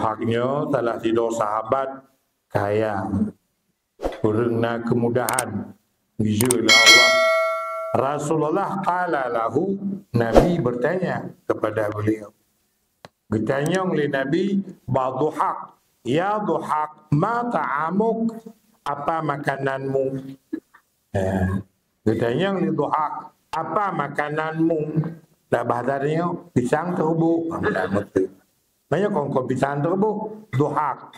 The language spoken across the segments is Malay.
Duhaknya salah tidur sahabat kaya. Kurangna kemudahan. Bijulah Allah. Rasulullah qala lahu, Nabi bertanya kepada beliau. Bertanya oleh Nabi, Duhak, ya Duhak, ma ta'amuk, apa makananmu? Bertanya oleh Duhak, apa makananmu? Dah bahasanya pisang terbuk. Banyak kongkong pisang terbuk. Duhak.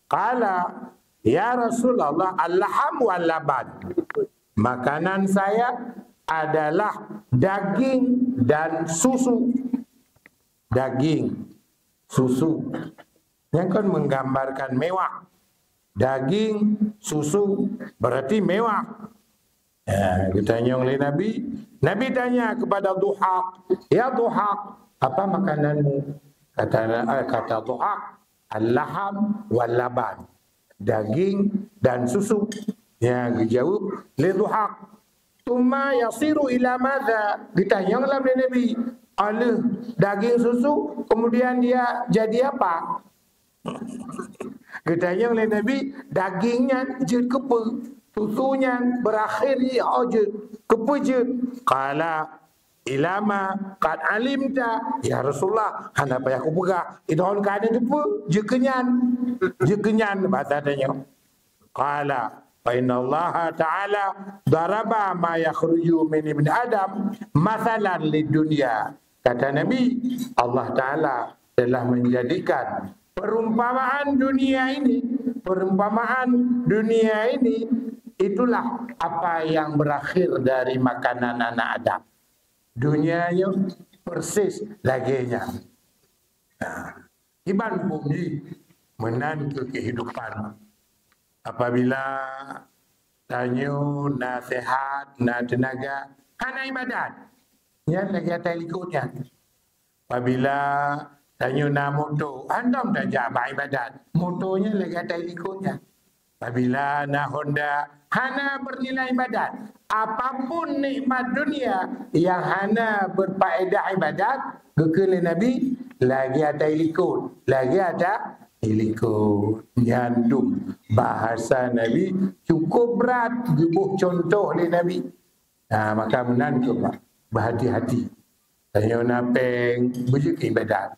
Qala, ya Rasulullah, al-laham wal-laban. Makanan saya adalah daging dan susu. Daging, susu. Yang kan menggambarkan mewah. Daging, susu berarti mewah. Ditanya oleh Nabi. Nabi tanya kepada Duhak, ya Duhak, apa makananmu? Kata Duhak, al-laham wal-laban. Daging dan susu. Yang dijawab oleh Duhak. Tumma yasiru ila madza? Ditanya oleh Nabi. Oleh daging susu, kemudian dia jadi apa? Ditanya oleh Nabi, dagingnya jadi kepa, susunya berakhir je kepa je. Qala ilama qad alimta ya Rasulullah, hana payah aku pegah. Idhon kana kepa je kenyan bahasa tanya. Qala fa inna Allah ta'ala daraba ma yakhruju min ibn Adam mathalan lid dunya. Kata Nabi, Allah Ta'ala telah menjadikan perumpamaan dunia ini itulah apa yang berakhir dari makanan anak Adam. Dunianya persis laginya. Iban bumi menantu kehidupan. Apabila tanya nasihat, na tenaga, hana ibadat. Yang lagi atas ikutnya. Apabila tanya na motor, andam dah jabah ibadat. Motornya lagi atas ikutnya. Apabila na Honda, hana bernilai ibadat. Apapun nikmat dunia yang hana berfaedah ibadat, kekele Nabi, lagi atas ikut. Lagi atas ikut. Nyandung bahasa Nabi cukup berat. Gebuh contoh oleh Nabi. Maka menantu Pak. Berhati-hati. Tanya nak peng, berjeki ibadat.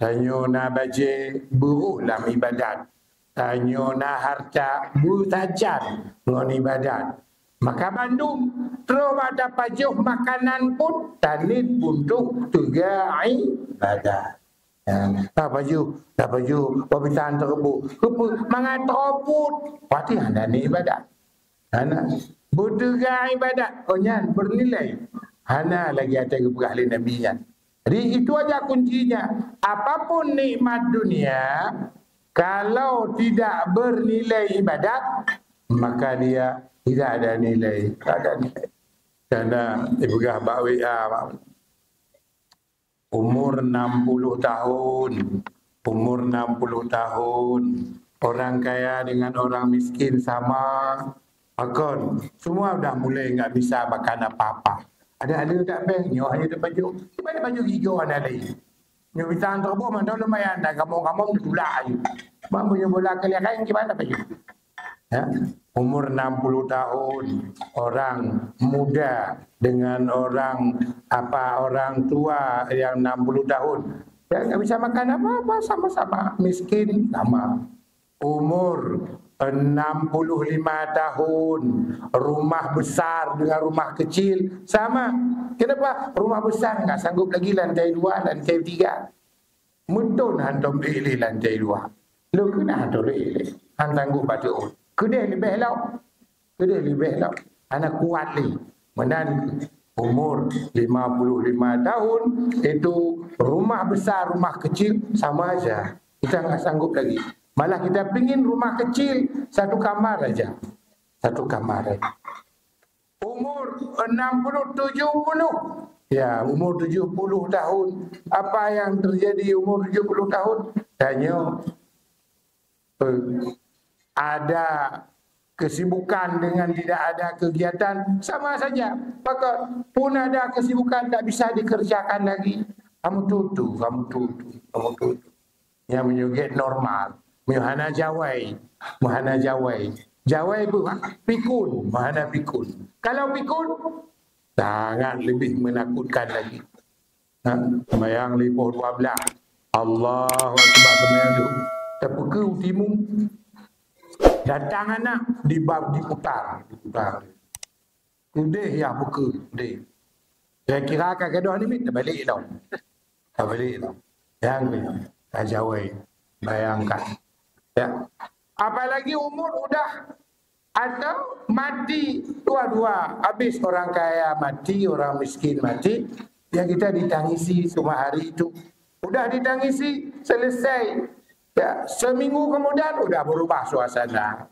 Tanya nak baje, buruh dalam ibadat. Tanya nak harta, bertajan dengan ibadat. Maka Bandung, terus ada pajuh makanan pun, tanit untuk tiga ibadat. Tak pajuh, permintaan terbuk. Mangat terbuk, pasti ada ni ibadat. Bertiga ibadat, konyan bernilai. Hana lagi ada keberah oleh Nabi nya. Jadi itu aja kuncinya. Apapun nikmat dunia, kalau tidak bernilai ibadat, maka dia tidak ada nilai. Tak ada nilai. Karena ibrah bawi umur 60 tahun. Umur 60 tahun. Orang kaya dengan orang miskin sama. Akon, semua dah mulai enggak bisa makan apa-apa. Ada tak bang? Nyo hanya ada baju. Mana baju hijau ada lagi. Nyo bisa antar boh mana lumayan dah kampung-kampung ditulak aja. Bang punya bola kalian gimana baju? Umur 60 tahun, orang muda dengan orang tua yang 60 tahun. Dia enggak bisa makan apa-apa, sama-sama miskin sama. Umur 65 tahun, rumah besar dengan rumah kecil sama. Kenapa? Rumah besar enggak sanggup lagi lantai 2, lantai 3. Mutun hantam pilih lantai 2. Lu kena hantam pilih. Han sanggup batu. Kedai lebih lau. Anak kuat ni. Menan umur 55 tahun itu rumah besar, rumah kecil sama aja. Kita enggak sanggup lagi. Malah kita pingin rumah kecil, satu kamar aja. Satu kamar aja. Umur 60, 70. Ya, umur 70 tahun. Apa yang terjadi umur 70 tahun? Tanya. Ada kesibukan dengan tidak ada kegiatan, sama saja. Maka pun ada kesibukan tak bisa dikerjakan lagi. Kamu tutup. Yang menyuget normal. Muhana jawai. Muhana jawai. Jawai pun pikun. Muhana pikun. Kalau pikun, sangat lebih menakutkan lagi. Sembahyang lipoh 12. Allahu Akbar sembahyang tu. Terpeka utimu. Datang anak diputar. Udih ya buka. Udih. Saya kira akan kedua ni tak balik tau. Tak balik tau. Yang ni. Tajawai. Bayangkan. Ya. Apalagi umur udah atau mati dua-dua. Habis orang kaya mati, orang miskin mati. Ya kita ditangisi semua hari itu. Udah ditangisi, selesai. Ya, seminggu kemudian udah berubah suasana.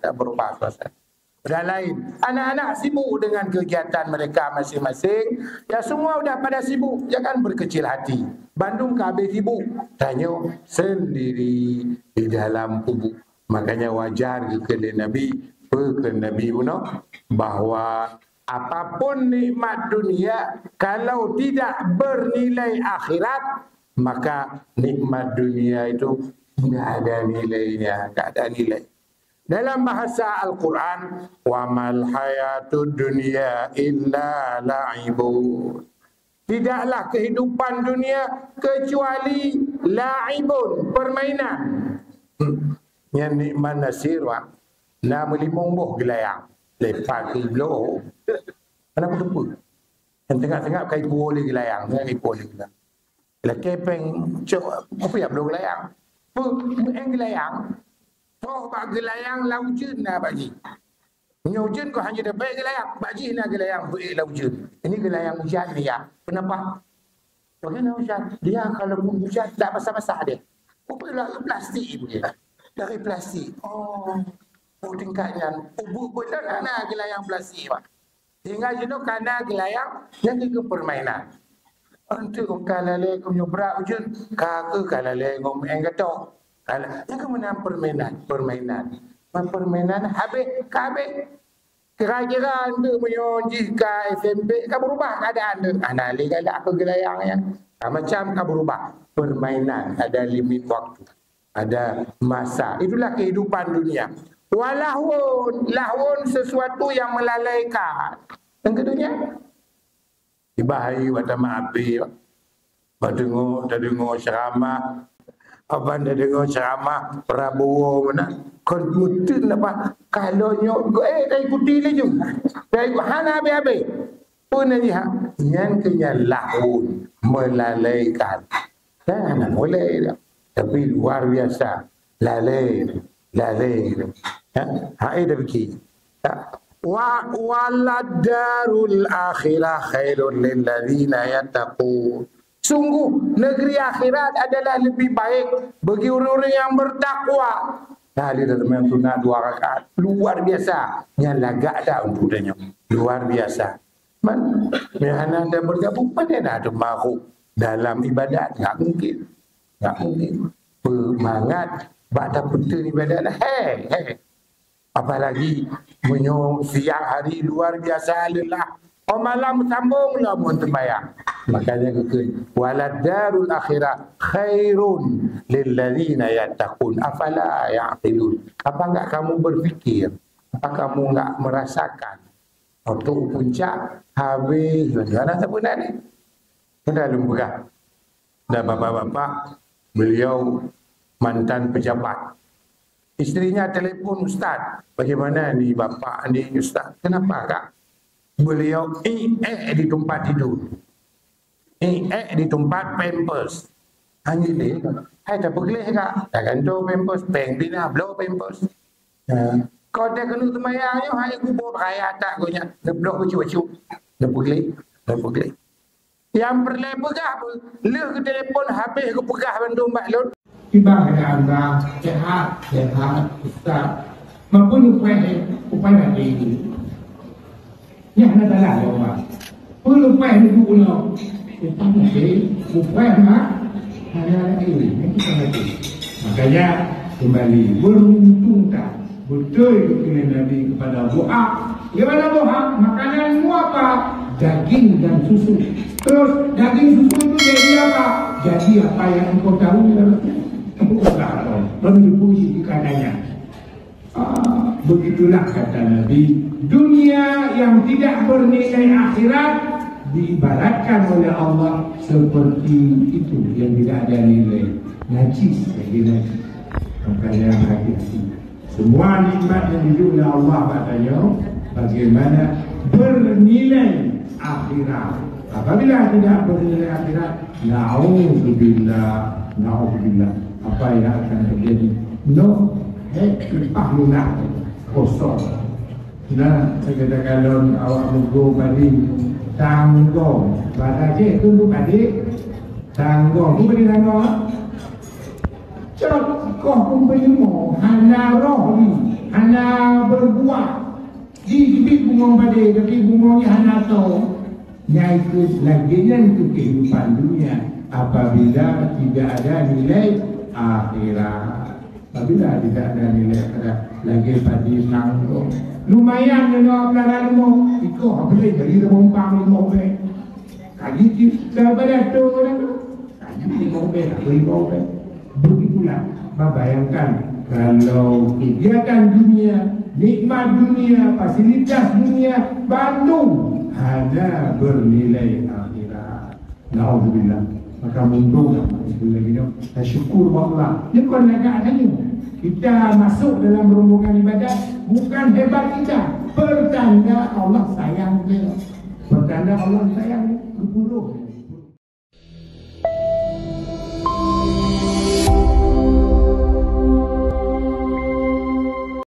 Udah lain. Anak-anak sibuk dengan kegiatan mereka masing-masing. Ya semua udah pada sibuk. Jangan berkecil hati. Bandung kabeh sibuk. Tanya sendiri di dalam kubur. Makanya wajar ke Nabi Muhammad bahawa apapun nikmat dunia kalau tidak bernilai akhirat, maka nikmat dunia itu tidak ada nilainya, tidak ada nilai. Dalam bahasa Al-Quran, wa mal hayatud dunya illa la'ibun. Tidaklah kehidupan dunia kecuali la'ibun, permainan. Yang nikmat nasir wa na melimong boh gelayang lepak kilo. Kenapa lupa? Yang tengah-tengah kai boleh gelayang, tengah kai boleh gelayang. Lah kepeng cok apa ya belum gelayang. Eng gelayang. Oh, bak gelayang laujun na bagi. Nyujun ko hanya dapat gelayang, bagi na gelayang buik laujun. Ini gelayang hujan ni ya. Kenapa? Bagaimana hujan? Dia kalau hujan tak basah-basah dia. Apa plastik dia. Dari plastik. Oh tingkatnya. Betul nak gelayang plastik pak. Hingga jenuh kerana gelayang yang ke permainan. Untuk kalale ko nyobra ujun, kakak kalale ngom enggato. Yang kemenang permainan habis kabeh. Kira-kira anda menyonji ke SMP kan berubah keadaan anda. Anali galak ke gelayang yang macam kan berubah. Permainan ada limit waktu. Ada masa. Itulah kehidupan dunia. Lahun sesuatu yang melalaikan. Yang kedua, dibahai wata maapi. Dah dengar ceramah. Abang dah dengar ceramah Prabowo mana? Kon mutun apa? Kalau nyok dah ikuti laju. Dah ikut hana habis-habis. Pun dia yang kena lahun melalaikan. Dah boleh dah. Tapi luar biasa. Lalai. Dah fikir. Waladdarul akhirah khairul lil ladzina yattaqun. Sungguh negeri akhirat adalah lebih baik bagi orang-orang yang bertakwa. Nah, dia teman sunat 2 rakaat. Luar biasa. Yang lagak dah untuk dia. Luar biasa. Mana anda bergabung pada ada mahu dalam ibadat. Tak mungkin. Semangat baca peta ibadat. Hei. Apalagi siang hari luar biasa lelah. Malam sambung lah pun terbayang. Makanya waladdarul akhirah khairun lilladzina yattaqun afala ya'qilun. Apa enggak kamu berfikir? Apa kamu enggak merasakan? Waktu puncak habis mana sebenarnya ni? Dah lumpah. Dan bapak-bapak beliau mantan pejabat. Isterinya telefon, Ustaz, bagaimana ni bapak ni Ustaz? Kenapa kak? Beliau di tempat tidur. Di tempat pampers. Hanya ni, hai tak pergelih kak. Tak gantung pampers, peng bina, blow pampers. Kau dah kena temayang, hai kubur raya tak gonya. Ngeblok baju-baju. Ngepergelih. Yang berlepegah pun, leh ke telefon habis ke pegah bandung baklot. Tiba kena anda, sehat, Ustaz. Maupun upaya ini. Yang ada lah orang. Upaya itu pulau. Upaya ada ini. Makanya kembali beruntungkan betul dengan Nabi kepada doa. Gimana doa? Makananmu apa? Daging dan susu. Terus daging susu itu jadi apa? Jadi apa yang engkau tahu. Berpuji katanya. Begitulah kata Nabi, dunia yang tidak bernilai akhirat diibaratkan oleh Allah seperti itu yang tidak ada nilai, najis, lagi najis. Makanya hati-hati. Semua nikmat yang diberi oleh Allah katanya bagaimana bernilai akhirat. Apabila tidak bernilai akhirat, na'udzubillah, apa yang akan terjadi? Lunak kosong. Nah, saya kata kalau awak mugo padi tanggung, pada je tunggu padi tanggung, tu padi tanggung. Cok kau pun berjumpa, hana roh ni, hana berbuah. Di bunga padi, tapi bunganya hana tahu. Yang itu lagi yang itu kehidupan dunia. Apabila tidak ada nilai akhirat. Apabila tidak ada nilai akhirat, lagi padi tanggung. Lumayan dengan pelaran rumah. Ikut boleh jadi terumpang rumah be. Kaji kita pada tu orang tu. Kaji rumah be, rumah be. Begitulah. Bayangkan kalau kegiatan dunia, nikmat dunia, fasilitas dunia, Bandung hanya bernilai akhirat. Na'udzubillah. Maka mundur itu lagi tu. Syukur Allah. Ini bukan agak tanya. Kita masuk dalam rombongan ibadat bukan hebat kita, pertanda Allah sayang kita. Pertanda Allah sayang, berburuh.